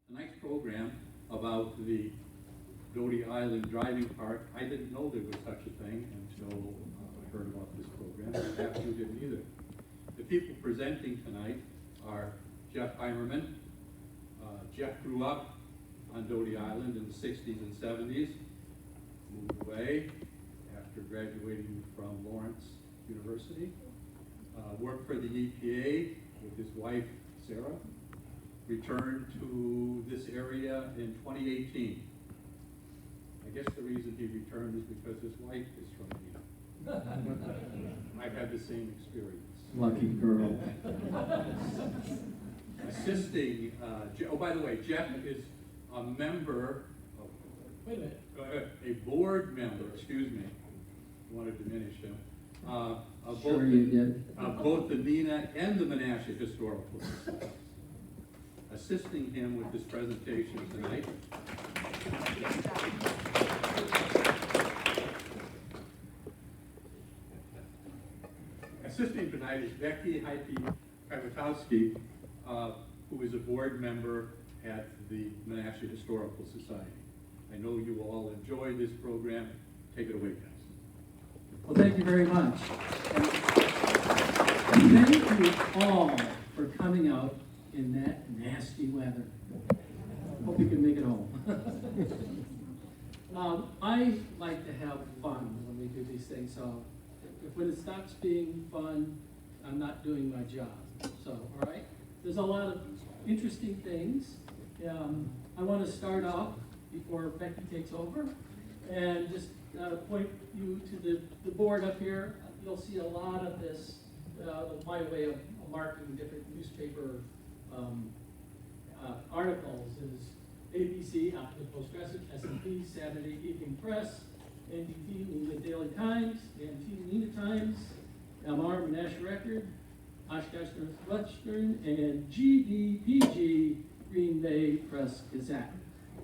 a nice program about the Doty Island Driving Park. I didn't know there was such a thing until I heard about this program. Perhaps you didn't either. The people presenting tonight are Jeff Heimerman. Jeff grew up on Doty Island in the 60s and 70s, moved away after graduating from Lawrence University, worked for the EPA with his wife, Sarah, returned to this area in 2018. I guess the reason he returned is because his wife is from Neenah. I've had the same experience. Lucky girl. Assisting, oh, by the way, Jeff is a member, Wait a minute. go ahead, a board member, excuse me, I want to diminish him, of Sure you did. both the Neenah and the Menasha Historical Society. Assisting him with this presentation tonight. Assisting tonight is Becky, Heidke, Kwiatkowski, who is a board member at the Menasha Historical Society. I know you will all enjoy this program. Take it away, guys. Well, thank you very much. And thank you all for coming out in that nasty weather. Hope you can make it home. I like to have fun when we do these things, so when it stops being fun, I'm not doing my job. So, all right? There's a lot of interesting things. I want to start off before Becky takes over and just point you to the board up here. You'll see a lot of this by way of marking different newspaper articles. Is ABC, Optical Post-Gazette, S&P, Saturday Evening Press, NDT, New England Daily Times, NT, Neenah Times, MR, Menasha Record, Oshkosh Northwestern, and GBPG, Green Bay Press Gazette.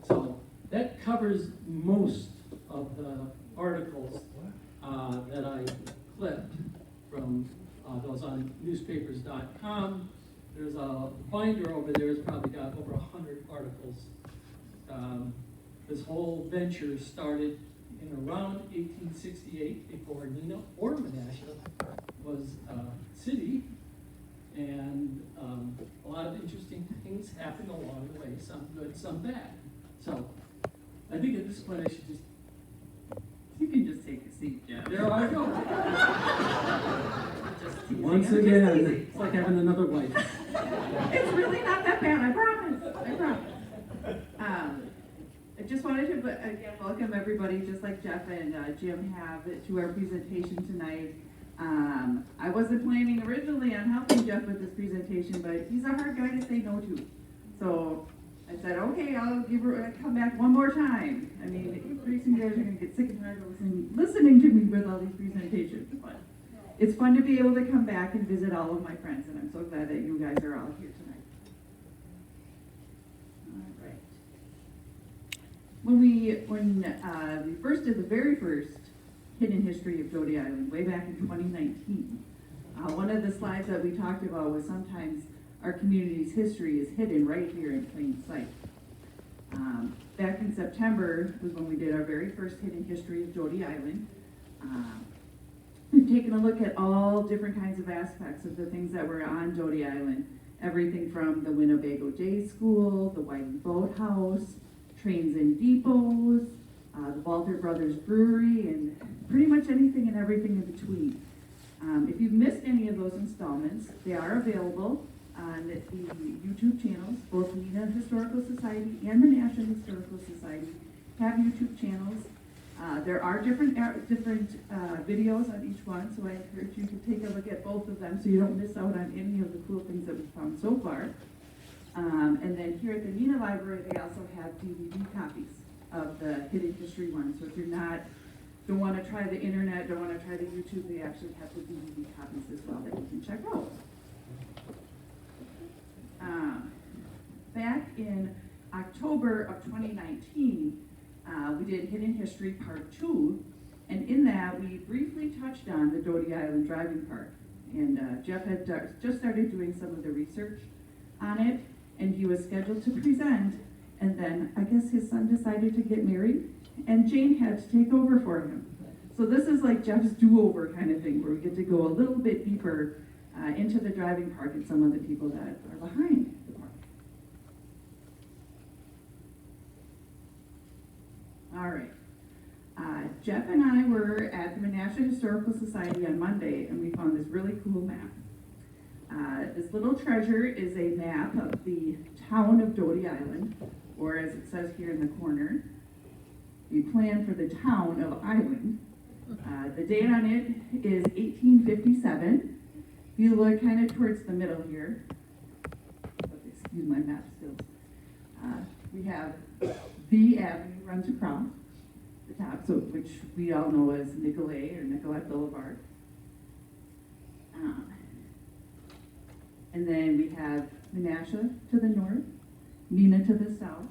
So that covers most of the articles that I clipped from those on newspapers.com. There's a binder over there. It's probably got over 100 articles. This whole venture started in around 1868, before Neenah or Menasha was a city, and a lot of interesting things happened along the way, some good, some bad. So I think at this point I should just... You can just take a seat, Jeff. There I go. Just teasing. Once I'm just again, teasing. it's like having another wife. It's really not that bad, I promise. I promise. I just wanted to again welcome everybody, just like Jeff and Jim have, to our presentation tonight. I wasn't planning originally on helping Jeff with this presentation, but he's a hard guy to say no to. So I said, okay, I'll come back one more time. I mean, pretty soon you guys are going to get sick and tired of listening to me with all these presentations. But it's fun to be able to come back and visit all of my friends, and I'm so glad that you guys are all here tonight. All right. When we first did the very first Hidden History of Doty Island, way back in 2019, one of the slides that we talked about was sometimes our community's history is hidden right here in plain sight. Back in September was when we did our very first Hidden History of Doty Island. We've taken a look at all different kinds of aspects of the things that were on Doty Island. Everything from the Winnebago Day School, the Whiting Boathouse, trains and depots, the Walter Brothers Brewery, and pretty much anything and everything in between. If you've missed any of those installments, they are available on the YouTube channels. Both Neenah Historical Society and Menasha Historical Society have YouTube channels. There are different videos on each one, so I encourage you to take a look at both of them so you don't miss out on any of the cool things that we've found so far. And then here at the Neenah Library, they also have DVD copies of the Hidden History one. So if you're don't want to try the internet, don't want to try the YouTube, they actually have the DVD copies as well that you can check out. Back in October of 2019, we did Hidden History Part 2, and in that we briefly touched on the Doty Island Driving Park. And Jeff had just started doing some of the research on it, and he was scheduled to present And then I guess his son decided to get married, and Jane had to take over for him. So this is like Jeff's do-over kind of thing, where we get to go a little bit deeper into the driving park and some of the people that are behind the park. All right. Jeff and I were at the Menasha Historical Society on Monday, and we found this really cool map. This little treasure is a map of the town of Doty Island, or as it says here in the corner, the plan for the town of Island. The date on it is 1857. If you look kind of towards the middle here, excuse my map skills, we have the avenue runs across the top, so which we all know as Nicolay or Nicollet Boulevard. And then we have Menasha to the north, Neenah to the south.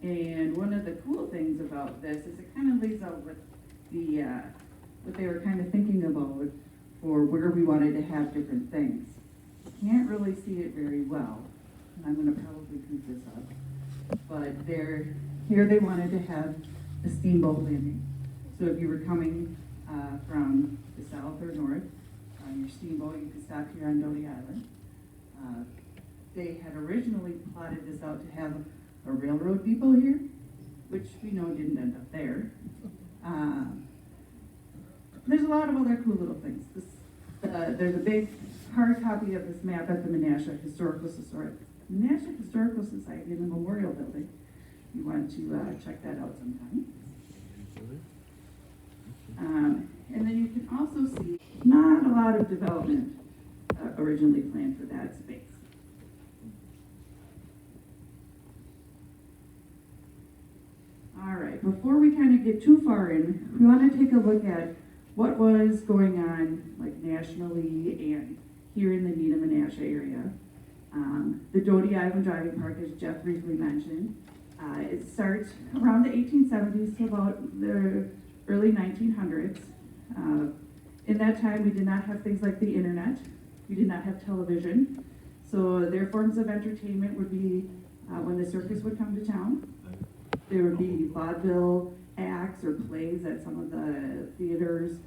And one of the cool things about this is it kind of lays out what they were kind of thinking about for where we wanted to have different things. You can't really see it very well, and I'm going to probably keep this up. But here they wanted to have a steamboat landing. So if you were coming from the south or north on your steamboat, you could stop here on Doty Island. They had originally plotted this out to have a railroad depot here, which we know didn't end up there. There's a lot of other cool little things. There's a big hard copy of this map at the Menasha Historical Society in the Memorial Building. You want to check that out sometime. And then you can also see not a lot of development originally planned for that space. All right, before we kind of get too far in, we want to take a look at what was going on like nationally and here in the Neenah Menasha area. The Doty Island Driving Park, as Jeff briefly mentioned, it starts around the 1870s to about the early 1900s. In that time, we did not have things like the internet. We did not have television. So their forms of entertainment would be when the circus would come to town. There would be vaudeville acts or plays at some of the theaters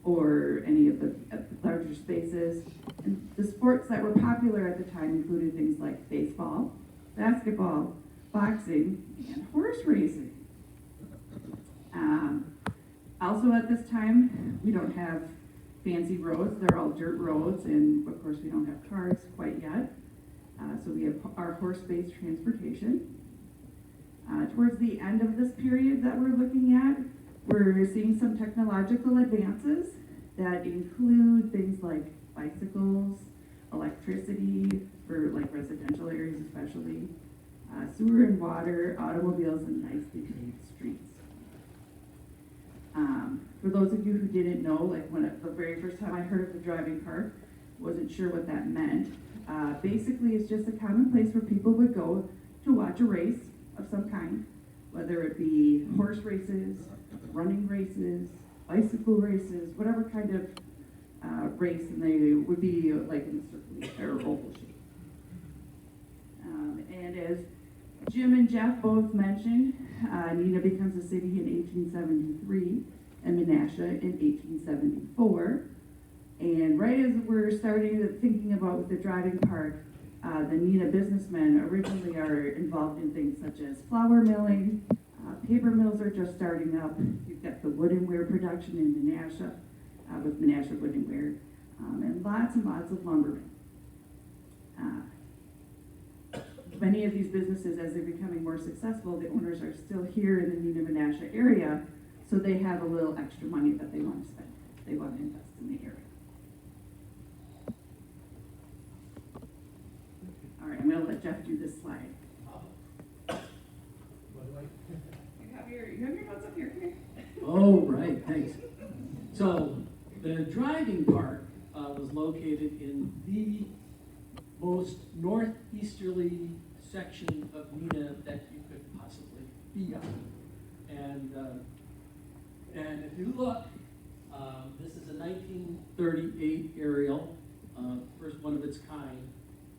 or any of the larger spaces. And the sports that were popular at the time included things like baseball, basketball, boxing, and horse racing. Also at this time, we don't have fancy roads. They're all dirt roads, and of course we don't have cars quite yet. So we have our horse-based transportation. Towards the end of this period that we're looking at, we're seeing some technological advances that include things like bicycles, electricity for like residential areas especially, sewer and water, automobiles, and nicely paved streets. For those of you who didn't know, like the very first time I heard of the driving park, wasn't sure what that meant. Basically, it's just a common place where people would go to watch a race of some kind, whether it be horse races, running races, bicycle races, whatever kind of race, and they would be like in a circular or oval shape. And as Jim and Jeff both mentioned, Neenah becomes a city in 1873 and Menasha in 1874. And right as we're starting thinking about the driving park, the Neenah businessmen originally are involved in things such as flour milling, paper mills are just starting up. You've got the wooden ware production in Menasha with Menasha Wooden Ware, and lots of lumbermen. Many of these businesses, as they're becoming more successful, the owners are still here in the Neenah Menasha area, so they have a little extra money that they want to spend. They want to invest in the area. All right, I'm going to let Jeff do this slide. You have your notes up here. Come here. Oh, right, thanks. So the driving park was located in the most northeasterly section of Neenah that you could possibly be on. And if you look, this is a 1938 aerial, first one of its kind,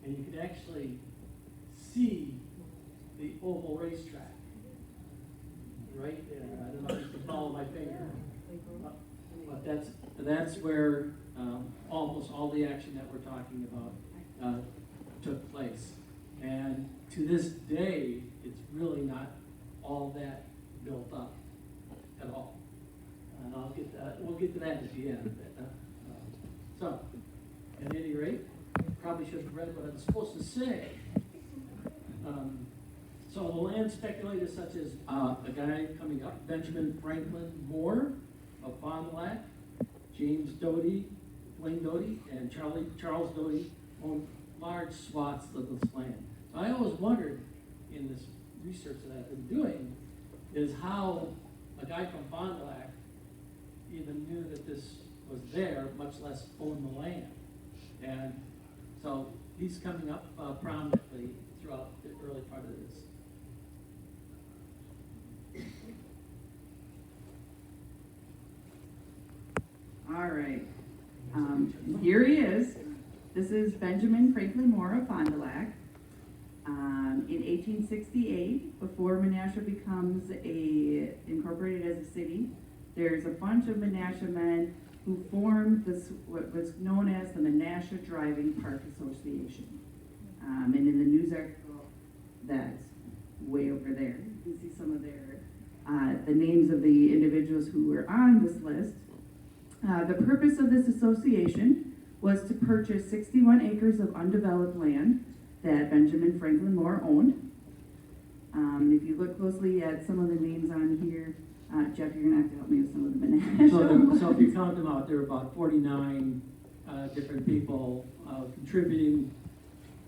and you could actually see the oval racetrack. Right there. I don't know if you can follow my finger. But that's where almost all the action that we're talking about took place. And to this day, it's really not all that built up at all. And we'll get to that at the end. So, at any rate, probably should have read what I was supposed to say. So the land speculators such as a guy coming up, Benjamin Franklin Moore of Fond du Lac, James Doty, Wayne Doty, and Charles Doty owned large swaths of this land. So I always wondered in this research that I've been doing is how a guy from Fond du Lac even knew that this was there, much less own the land. And so he's coming up prominently throughout the early part of this. All right. Here he is. This is Benjamin Franklin Moore of Fond du Lac. In 1868, before Menasha becomes incorporated as a city, there's a bunch of Menasha men who formed this, what was known as the Menasha Driving Park Association. And in the news article that's way over there, you can see some of the names of the individuals who were on this list. The purpose of this association was to purchase 61 acres of undeveloped land that Benjamin Franklin Moore owned. If you look closely at some of the names on here, Jeff, you're going to have to help me with some of the Menasha. So if you count them out, there are about 49 different people contributing,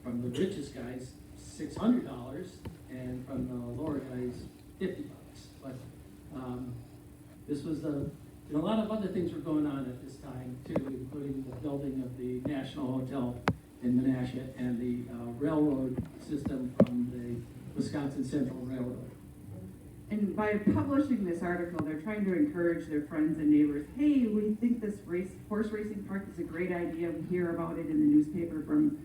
from the richest guys, $600, and from the lower guys, $50. But this was and a lot of other things were going on at this time too, including the building of the National Hotel in Menasha and the railroad system from the Wisconsin Central Railroad. And by publishing this article, they're trying to encourage their friends and neighbors, hey, we think this horse racing park is a great idea. We hear about it in the newspaper from,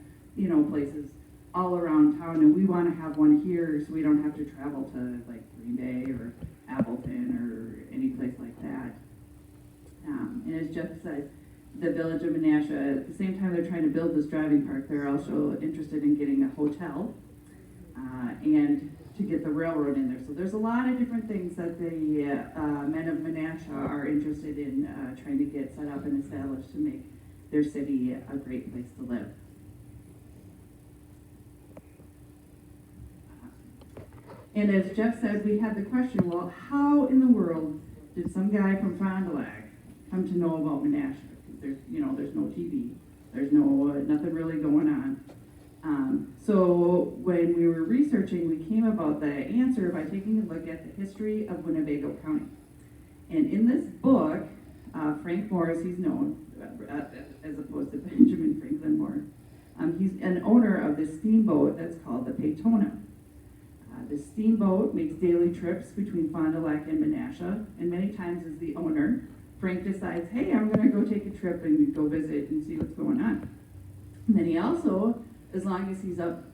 places all around town, and we want to have one here so we don't have to travel to like Green Bay or Appleton or any place like that. And as Jeff said, the village of Menasha, at the same time they're trying to build this driving park, they're also interested in getting a hotel and to get the railroad in there. So there's a lot of different things that the men of Menasha are interested in trying to get set up and established to make their city a great place to live. And as Jeff said, we had the question, well, how in the world did some guy from Fond du Lac come to know about Menasha? There's no TV, there's nothing really going on. So when we were researching, we came about the answer by taking a look at the history of Winnebago County. And in this book, Frank Morris, he's known, as opposed to Benjamin Franklin Moore, he's an owner of this steamboat that's called the Peytona. The steamboat makes daily trips between Fond du Lac and Menasha, and many times as the owner, Frank decides, hey, I'm going to go take a trip and go visit and see what's going on. And then he also, as long as he's up,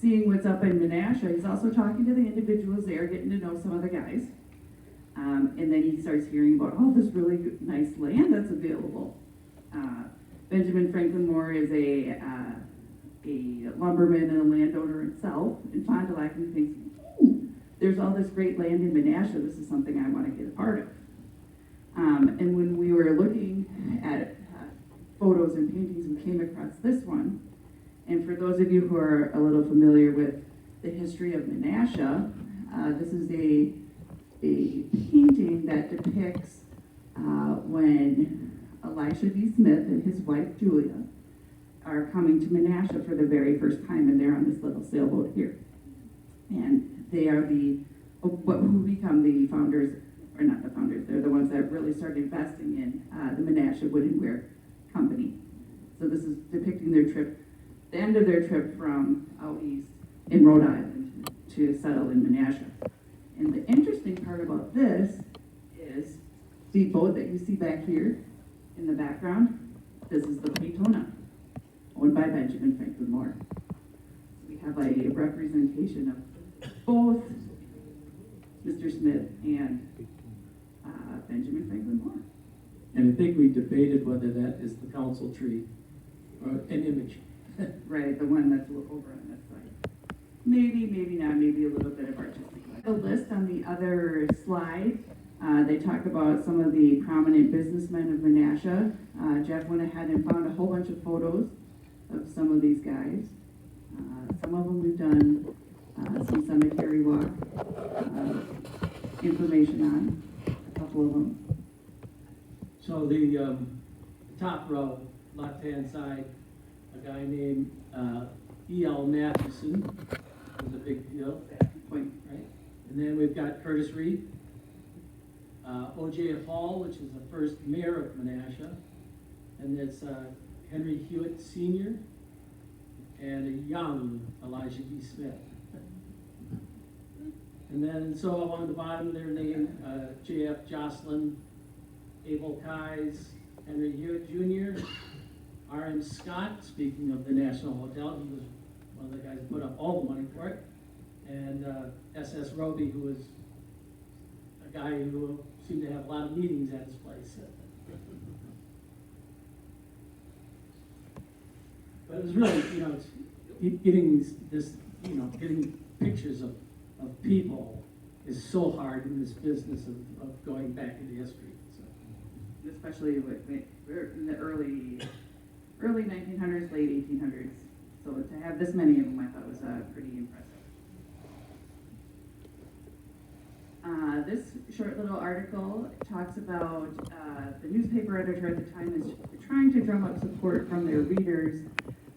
seeing what's up in Menasha, he's also talking to the individuals there, getting to know some of the guys. And then he starts hearing about, this really nice land that's available. Benjamin Franklin Moore is a lumberman and a landowner himself in Fond du Lac, and he thinks, there's all this great land in Menasha, this is something I want to get a part of. And when we were looking at photos and paintings, we came across this one. And for those of you who are a little familiar with the history of Menasha, this is a painting that depicts when Elisha D. Smith and his wife Julia are coming to Menasha for the very first time, and they're on this little sailboat here. And they are who become the founders, or not the founders, they're the ones that really started investing in the Menasha Wood and Ware Company. So this is depicting their trip, the end of their trip from out east in Rhode Island to settle in Menasha. And the interesting part about this is the boat that you see back here in the background. This is the Peytona, owned by Benjamin Franklin Moore. have a representation of both Mr. Smith and Benjamin Franklin Moore. And I think we debated whether that is the council tree or an image. Right, the one that's over on that side. Maybe, maybe not, maybe a little bit of artistic. The list on the other slide, they talk about some of the prominent businessmen of Menasha. Jeff went ahead and found a whole bunch of photos of some of these guys. Some of them we've done some cemetery walk information on, a couple of them. So the top row, left-hand side, a guy named E.L. Matheson was a big deal, Point. right? And then we've got Curtis Reed, O.J. Hall, which is the first mayor of Menasha, and it's Henry Hewitt Sr., and a young Elijah B. Smith. And then, so along the bottom, their name, J.F. Jocelyn, Abel Keyes, Henry Hewitt Jr., R.M. Scott, speaking of the National Hotel, he was one of the guys who put up all the money for it, and S.S. Roby, who was a guy who seemed to have a lot of meetings at his place. But it was really, getting this, getting pictures of people is so hard in this business of going back into history. So. Especially we're in the early 1900s, late 1800s. So to have this many of them, I thought was pretty impressive. This short little article talks about the newspaper editor at the time is trying to drum up support from their readers.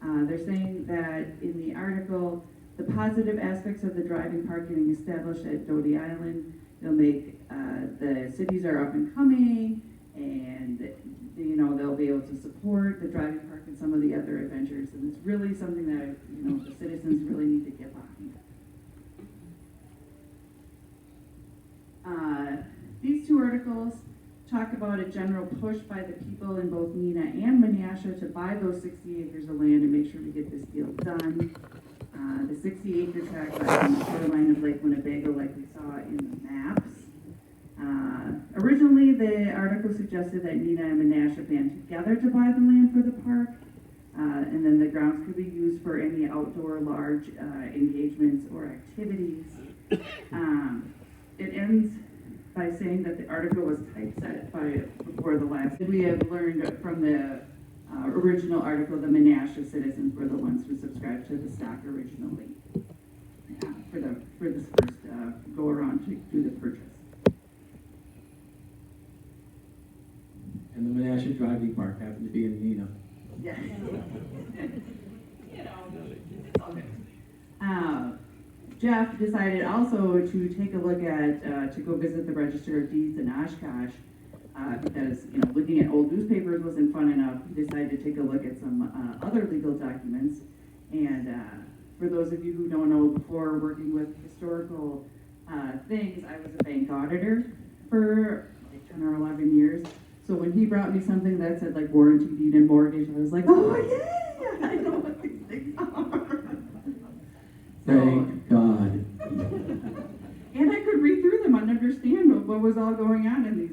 They're saying that in the article, the positive aspects of the driving park getting established at Doty Island, they'll make the cities are up and coming, and they'll be able to support the driving park and some of the other adventures, and it's really something that the citizens really need to get behind. These two articles talk about a general push by the people in both Neenah and Menasha to buy those 60 acres of land and make sure we get this deal done. The 60-acre tract lies on the shoreline of Lake Winnebago, like we saw in the maps. Originally, the article suggested that Neenah and Menasha band together to buy the land for the park, and then the grounds could be used for any outdoor large engagements or activities. It ends by saying that the article was typeset before the last. We have learned from the original article, the Menasha citizens were the ones who subscribed to the stock originally for this first go around to do the purchase. And the Menasha driving park happened to be in Neenah. Yes. Jeff decided also to take a look at, to go visit the Register of Deeds in Oshkosh, because, looking at old newspapers wasn't fun enough. He decided to take a look at some other legal documents. And for those of you who don't know, before working with historical things, I was a bank auditor for like 10 or 11 years. So when he brought me something that said like warranty deed and mortgage, I was like, oh yeah, I know what these things are. Thank God. And I could read through them and understand what was all going on in these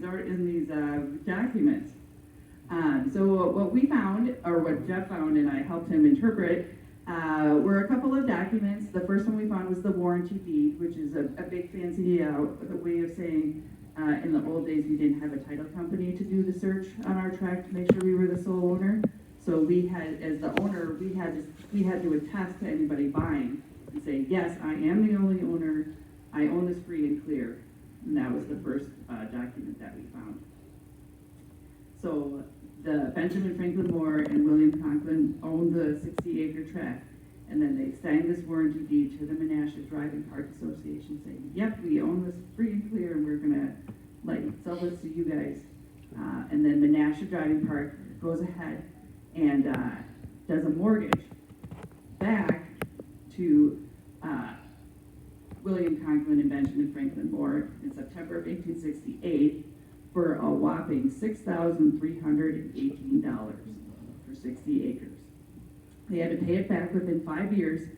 documents. So what we found, or what Jeff found, and I helped him interpret, were a couple of documents. The first one we found was the warranty deed, which is a big fancy way of saying in the old days we didn't have a title company to do the search on our tract to make sure we were the sole owner. So we had, as the owner, we had to attest to anybody buying and say, yes, I am the only owner. I own this free and clear. And that was the first document that we found. So the Benjamin Franklin Moore and William Conklin owned the 60-acre tract, and then they signed this warranty deed to the Menasha Driving Park Association saying, yep, we own this free and clear, and we're gonna sell this to you guys. And then Menasha Driving Park goes ahead and does a mortgage back to William Conklin and Benjamin Franklin Moore in September of 1868 for a whopping $6,318 for 60 acres. They had to pay it back within 5 years,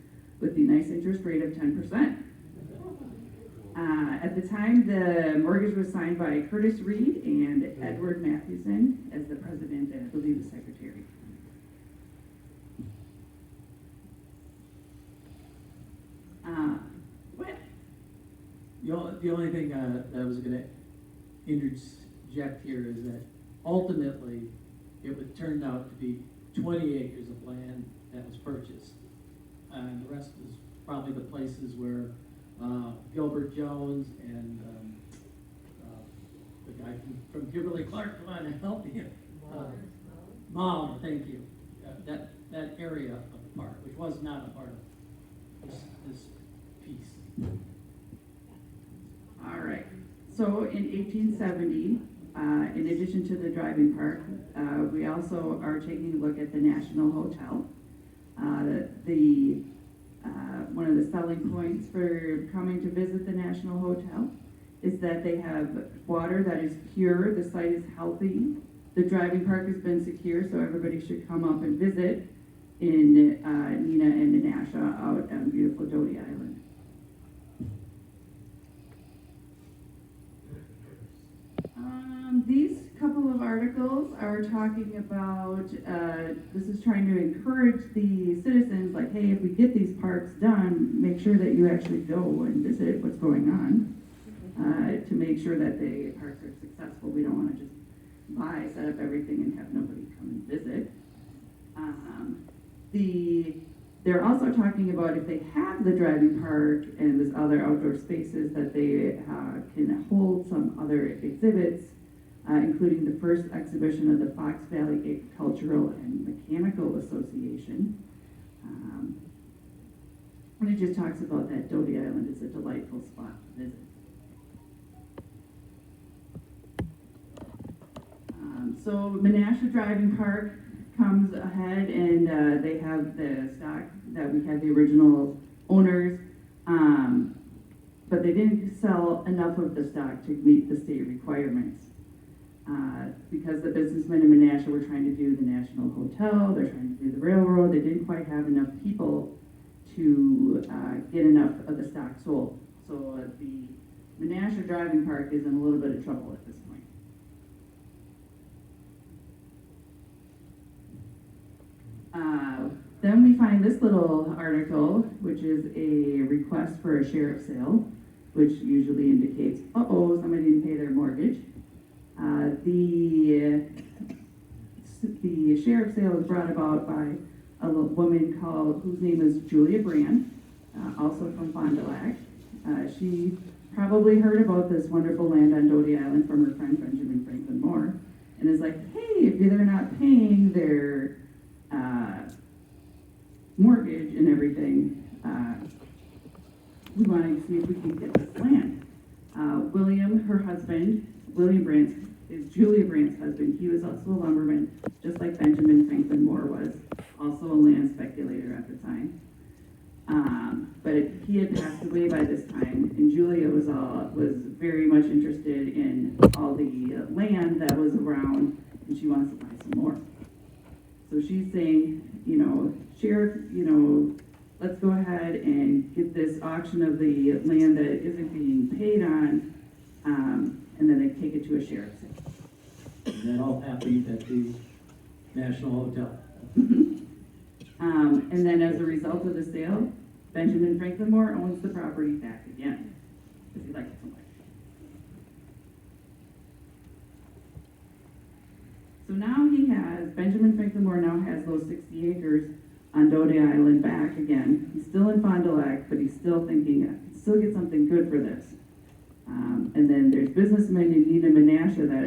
with the nice interest rate of 10%. At the time, the mortgage was signed by Curtis Reed and Edward Mathewson as the president and I believe the secretary. What? The only thing that I was going to interject here is that ultimately turned out to be 20 acres of land that was purchased. And the rest was probably the places where Gilbert Jones and the guy from Kimberly Clark, come on and help me. Mahler, thank you. That area of the park, which was not a part of this piece. All right. So in 1870, in addition to the driving park, we also are taking a look at the National Hotel. One of the selling points for coming to visit the National Hotel is that they have water that is pure, the site is healthy, the driving park has been secure, so everybody should come up and visit in Neenah and Menasha out on beautiful Doty Island. These couple of articles are talking about, this is trying to encourage the citizens, like, hey, if we get these parks done, make sure that you actually go and visit what's going on, to make sure that the parks are successful. We don't want to just buy, set up everything and have nobody come and visit. They're also talking about if they have the driving park and this other outdoor spaces that they can hold some other exhibits, including the first exhibition of the Fox Valley Agricultural and Mechanical Association. And it just talks about that Doty Island is a delightful spot to visit. So Menasha Driving Park comes ahead and they have the stock that we had the original owners, but they didn't sell enough of the stock to meet the state requirements. Because the businessmen in Menasha were trying to do the National Hotel, they're trying to do the railroad, they didn't quite have enough people to get enough of the stock sold. So the Menasha Driving Park is in a little bit of trouble at this point. Then we find this little article, which is a request for a sheriff's sale, which usually indicates, uh-oh, somebody didn't pay their mortgage. The sheriff's sale was brought about by a woman whose name is Julia Brand, also from Fond du Lac. She probably heard about this wonderful land on Doty Island from her friend Benjamin Franklin Moore, and is like, hey, if they're not paying their mortgage and everything, we want to see if we can get this land. William, her husband, William Brandt, is Julia Brandt's husband. He was also a lumberman, just like Benjamin Franklin Moore was, also a land speculator at the time. But he had passed away by this time, and Julia was very much interested in all the land that was around, and she wants to buy some more. So she's saying, Sheriff, let's go ahead and get this auction of the land that isn't being paid on, and then they take it to a sheriff's sale. And that all happened at the National Hotel. And then as a result of the sale, Benjamin Franklin Moore owns the property back again, because he liked it so much. So now Benjamin Franklin Moore now has those 60 acres on Doty Island back again. He's still in Fond du Lac, but he's still thinking, I can still get something good for this. And then there's businessmen in Neenah and Menasha that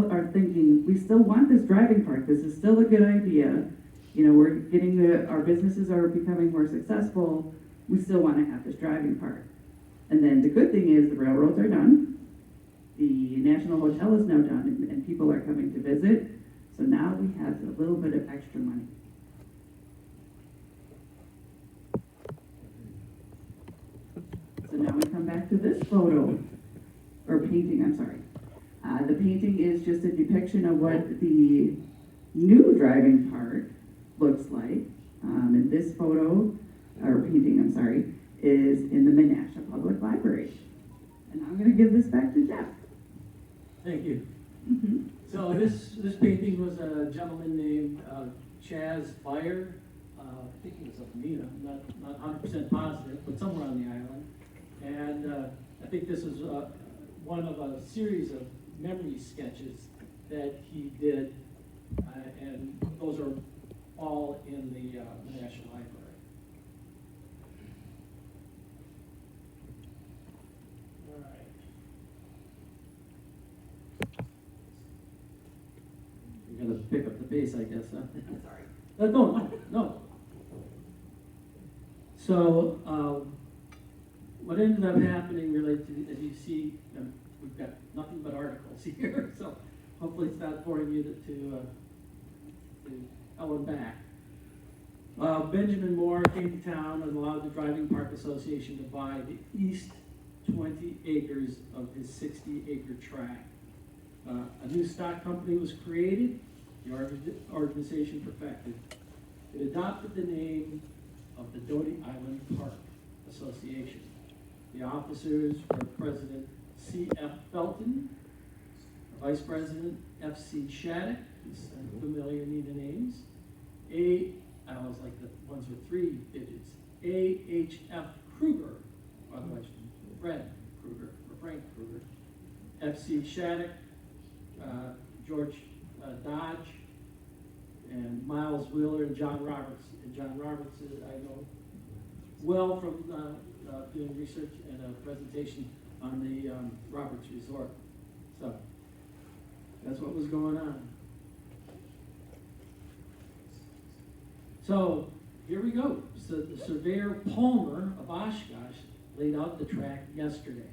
are thinking, we still want this driving park. This is still a good idea. We're getting our businesses are becoming more successful. We still want to have this driving park. And then the good thing is the railroads are done. The National Hotel is now done, and people are coming to visit. So now we have a little bit of extra money. So now we come back to this photo, or painting, I'm sorry. The painting is just a depiction of what the new driving park looks like. In this photo, or painting, I'm sorry, is in the Menasha Public Library. And I'm going to give this back to Jeff. Thank you. Mhm. So this painting was a gentleman named Chaz Beyer. I think he was of Neenah, not 100% positive, but somewhere on the island. And I think this is one of a series of memory sketches that he did, and those are all in the Menasha Library. All right. You're gonna pick up the pace, I guess, huh? I'm sorry. No. So, what ended up happening related to, as you see, we've got nothing but articles here, so hopefully it's not boring you to hell and back. Benjamin Moore came to town and allowed the Driving Park Association to buy the east 20 acres of his 60-acre tract. A new stock company was created, the organization perfected. It adopted the name of the Doty Island Park Association. The officers were President C.F. Felton, Vice President F.C. Shattuck, these familiar Neenah names, I always like the ones with 3 digits, A.H.F. Kruger, otherwise Fred Kruger, or Frank Kruger, F.C. Shattuck, George Dodge, and Miles Wheeler, and John Roberts. And John Roberts, I know well from doing research and a presentation on the Roberts Resort. So that's what was going on. So here we go. So the surveyor Palmer of Oshkosh laid out the track yesterday.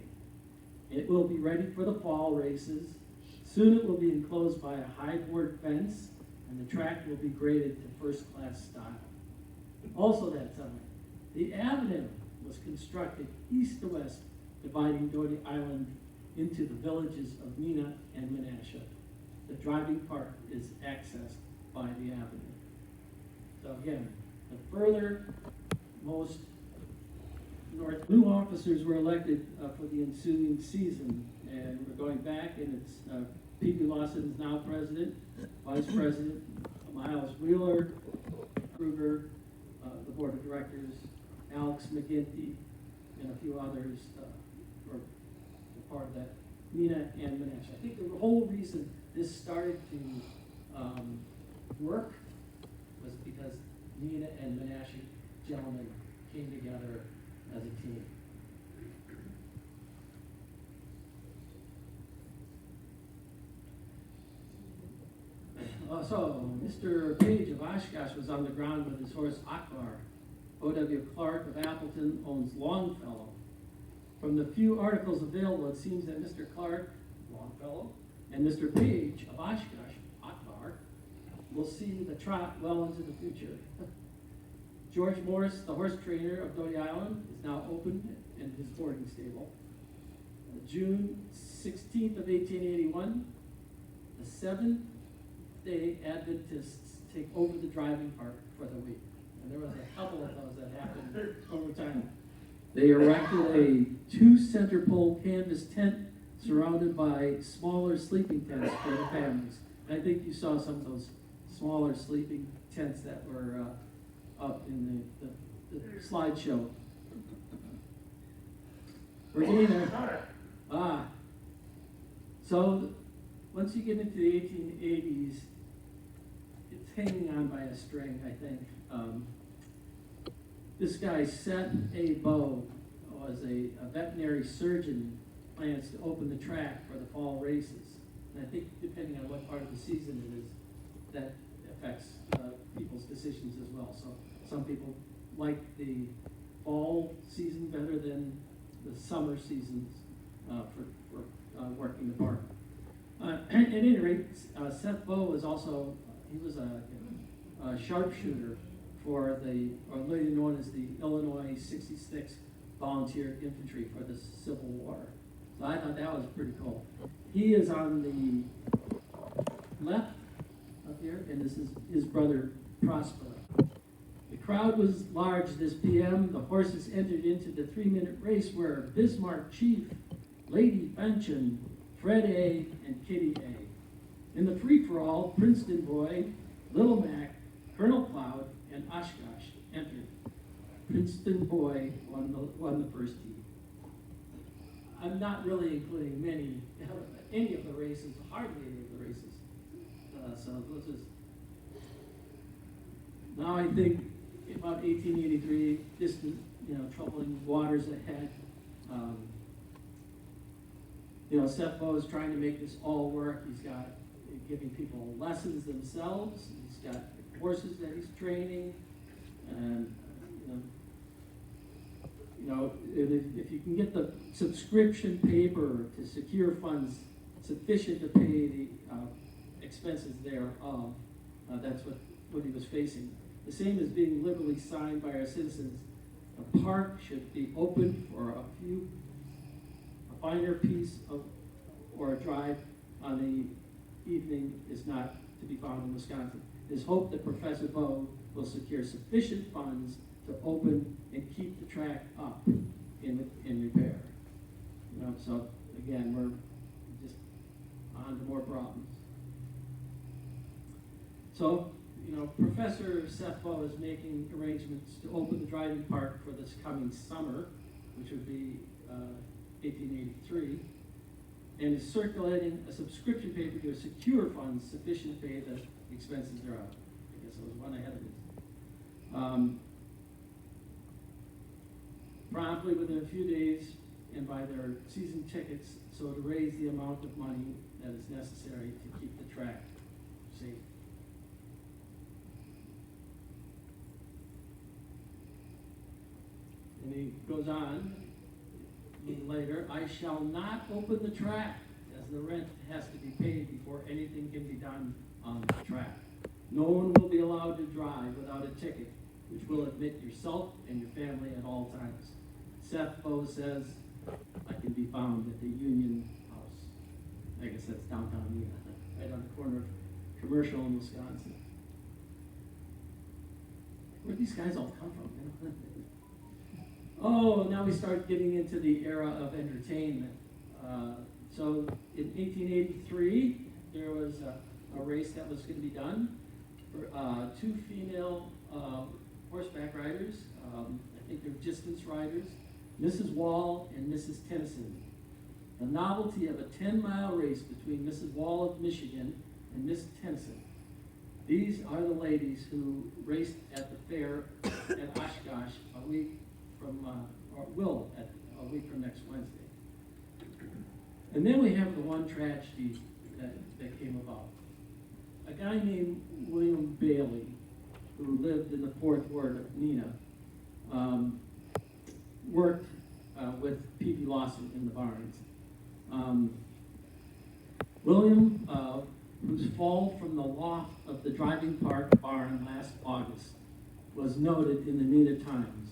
It will be ready for the fall races. Soon it will be enclosed by a high board fence, and the track will be graded to first-class style. Also that summer, the avenue was constructed east to west, dividing Doty Island into the villages of Neenah and Menasha. The driving park is accessed by the avenue. So again, the furthermost north, new officers were elected for the ensuing season, and we're going back, and it's P.B. Lawson is now president, vice president, Miles Wheeler, Kruger, the board of directors, Alex McGinty, and a few others were part of that, Neenah and Menasha. I think the whole reason this started to work was because Neenah and Menasha gentlemen came together as a team. So, Mr. Page of Oshkosh was on the ground with his horse Akbar. O.W. Clark of Appleton owns Longfellow. From the few articles available, it seems that Mr. Clark, Longfellow, and Mr. Page of Oshkosh, Akbar, will see the trot well into the future. George Morris, the horse trainer of Doty Island, is now open in his boarding stable. June 16th of 1881, the Seventh-day Adventists take over the driving park for the week. And there was a couple of those that happened over time. They erected a 2-center pole canvas tent surrounded by smaller sleeping tents for the families. And I think you saw some of those smaller sleeping tents that were up in the slideshow. We're getting there. So once you get into the 1880s, it's hanging on by a string, I think. This guy, Seth A. Bowe, was a veterinary surgeon, plans to open the track for the fall races. And I think depending on what part of the season it is, that affects people's decisions as well. So some people like the fall season better than the summer seasons for working the park. At any rate, Seth Bowe was also, he was a sharpshooter for the, or later known as the Illinois 66th Volunteer Infantry for the Civil War. So I thought that was pretty cool. He is on the left up here, and this is his brother Prosper. The crowd was large this PM. The horses entered into the 3-minute race where Bismarck Chief, Lady Benton, Fred A, and Kitty A. In the free-for-all, Princeton Boy, Little Mac, Colonel Cloud, and Oshkosh entered. Princeton Boy won the first heat. I'm not really including any of the races, hardly any of the races. So let's just. Now I think about 1883, distant, troubling waters ahead. Seth Bo is trying to make this all work. He's got giving people lessons themselves. He's got horses that he's training, and if you can get the subscription paper to secure funds sufficient to pay the expenses thereof, that's what he was facing. The same as being liberally signed by our citizens. A park should be open for a finer piece of, or a drive on the evening is not to be found in Wisconsin. It is hoped that Professor Bo will secure sufficient funds to open and keep the track up in repair. So again, we're just on to more problems. So, Professor Seth Bo is making arrangements to open the driving park for this coming summer, which would be 1883, and is circulating a subscription paper to secure funds sufficient to pay the expenses thereof. I guess I was one ahead of this. Promptly within a few days, and by their season tickets, so to raise the amount of money that is necessary to keep the track safe. And he goes on a little later, I shall not open the track, as the rent has to be paid before anything can be done on the track. No one will be allowed to drive without a ticket, which will admit yourself and your family at all times. Seth Bo says, I can be found at the Union House. I guess that's downtown Neenah, right on the corner of Commercial in Wisconsin. Where'd these guys all come from? Oh, now we start getting into the era of entertainment. So in 1883, there was a race that was going to be done for 2 female horseback riders. I think they're distance riders, Mrs. Wall and Mrs. Tennyson. The novelty of a 10-mile race between Mrs. Wall of Michigan and Miss Tennyson. These are the ladies who raced at the fair at Oshkosh a week from, a week from next Wednesday. And then we have the one tragedy that came about. A guy named William Bailey, who lived in the 4th Ward of Neenah, worked with P.B. Lawson in the barns. William, whose fall from the loft of the driving park barn last August was noted in the Neenah Times,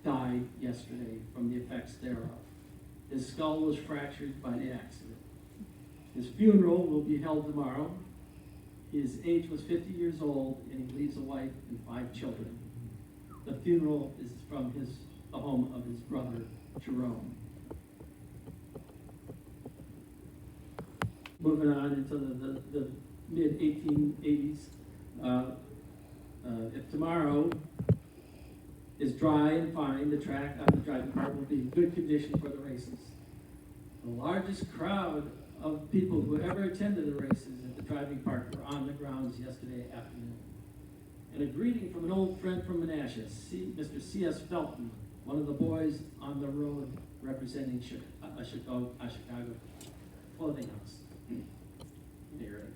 died yesterday from the effects thereof. His skull was fractured by the accident. His funeral will be held tomorrow. His age was 50 years old, and he leaves a wife and 5 children. The funeral is from the home of his brother, Jerome. Moving on into the mid-1880s, if tomorrow is dry and fine, the track on the driving park will be in good condition for the races. The largest crowd of people who ever attended the races at the driving park were on the grounds yesterday afternoon. And a greeting from an old friend from Menasha, Mr. C.S. Felton, one of the boys on the road representing a Chicago clothing house. There.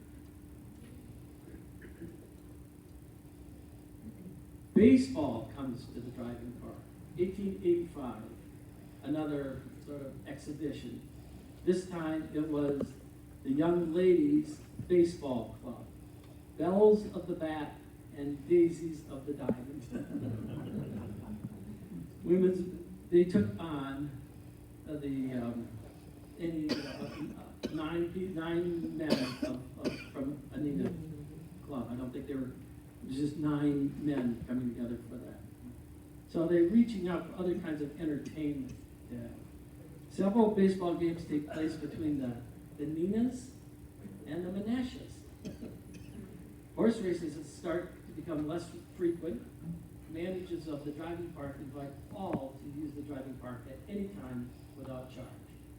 Baseball comes to the driving park. 1885, another sort of exhibition. This time it was the Young Ladies Baseball Club. Bells of the Bat and Daisies of the Diamond. They took on nine men from a Neenah club. I don't think they were There's just 9 men coming together for that. So they're reaching out for other kinds of entertainment. Yeah. Several baseball games take place between the Neenahs and the Menashas. Horse races start to become less frequent. Managers of the driving park invite all to use the driving park at any time without charge.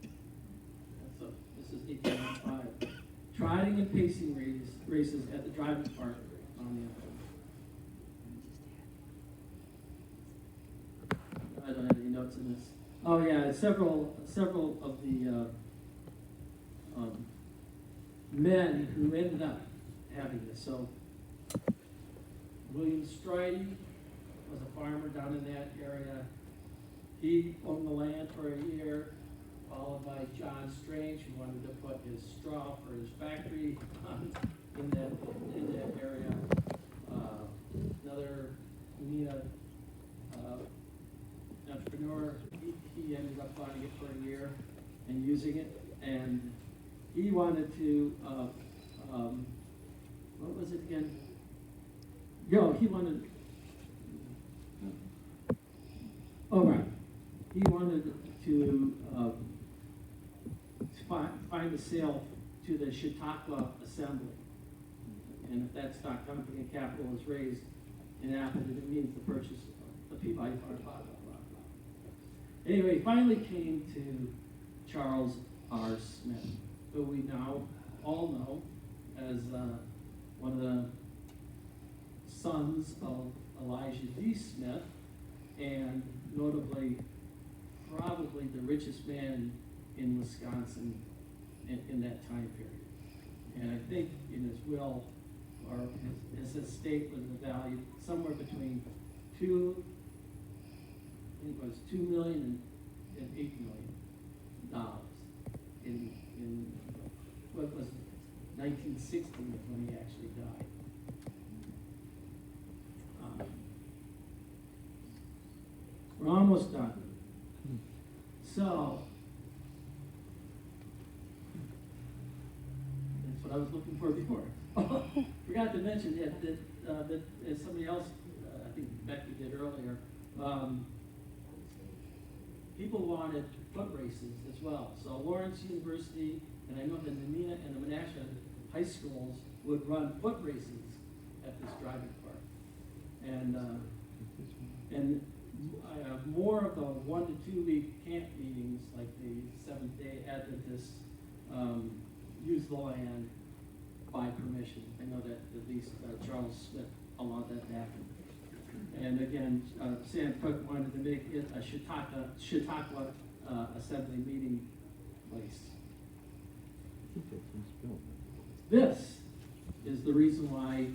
And so this is 1895. Trotting and pacing races at the driving park on the I don't have any notes in this. Oh yeah, several of the men who ended up having this. So William Stridey was a farmer down in that area. He owned the land for a year, followed by John Strange, who wanted to put his straw for his factory in that area. Another Neenah entrepreneur, he ended up buying it for a year and using it, and he wanted to, what was it again? He wanted, he wanted to find a sale to the Chautauqua Assembly, and if that stock company capital is raised in Athens, it means the purchase of the Peabody Farm, blah, blah, blah, blah. Anyway, he finally came to Charles R. Smith, who we now all know as one of the sons of Elijah D. Smith, and notably, probably the richest man in Wisconsin in that time period. And I think in his will, or his estate was valued somewhere between $2 million and $8 million in what was 1960 when he actually died. We're almost done. So that's what I was looking for before. Forgot to mention that as somebody else, I think Becky did earlier, people wanted foot races as well. So Lawrence University, and I know that the Neenah and the Menasha high schools would run foot races at this driving park. And more of the 1 to 2 week camp meetings, like the Seventh-day Adventists, use the land by permission. I know that at least Charles Smith allowed that to happen. And again, Sam Cook wanted to make it a Chautauqua Assembly meeting place. This is the reason why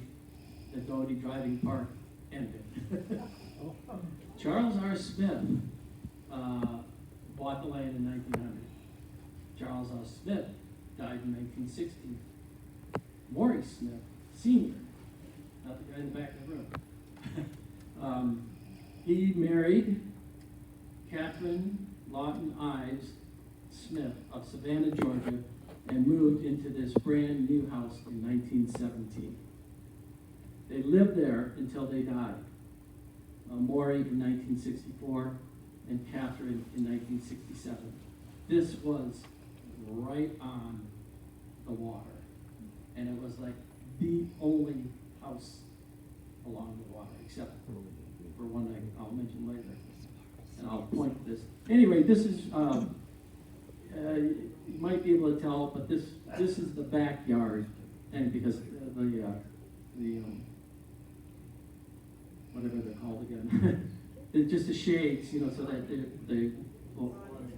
the Doty driving park ended. Charles R. Smith bought the land in 1900. Charles R. Smith died in 1960. Maury Smith, Sr., not the guy in the back of the room, he married Catherine Lawton Ives Smith of Savannah, Georgia, and moved into this brand new house in 1917. They lived there until they died. Maury in 1964 and Catherine in 1967. This was right on the water, and it was like the only house along the water, except for one I'll mention later, and I'll point to this. Anyway, this is, you might be able to tell, but this is the backyard, and because the whatever they're called again, they're just the shades, so that they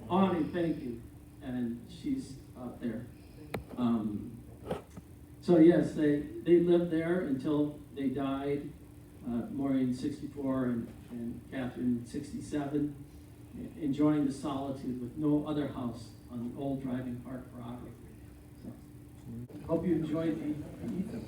awning, thank you, and she's out there. So yes, they lived there until they died, Maureen 64 and Catherine 67, enjoying the solitude with no other house on the old driving park property. So, hope you enjoyed the evening.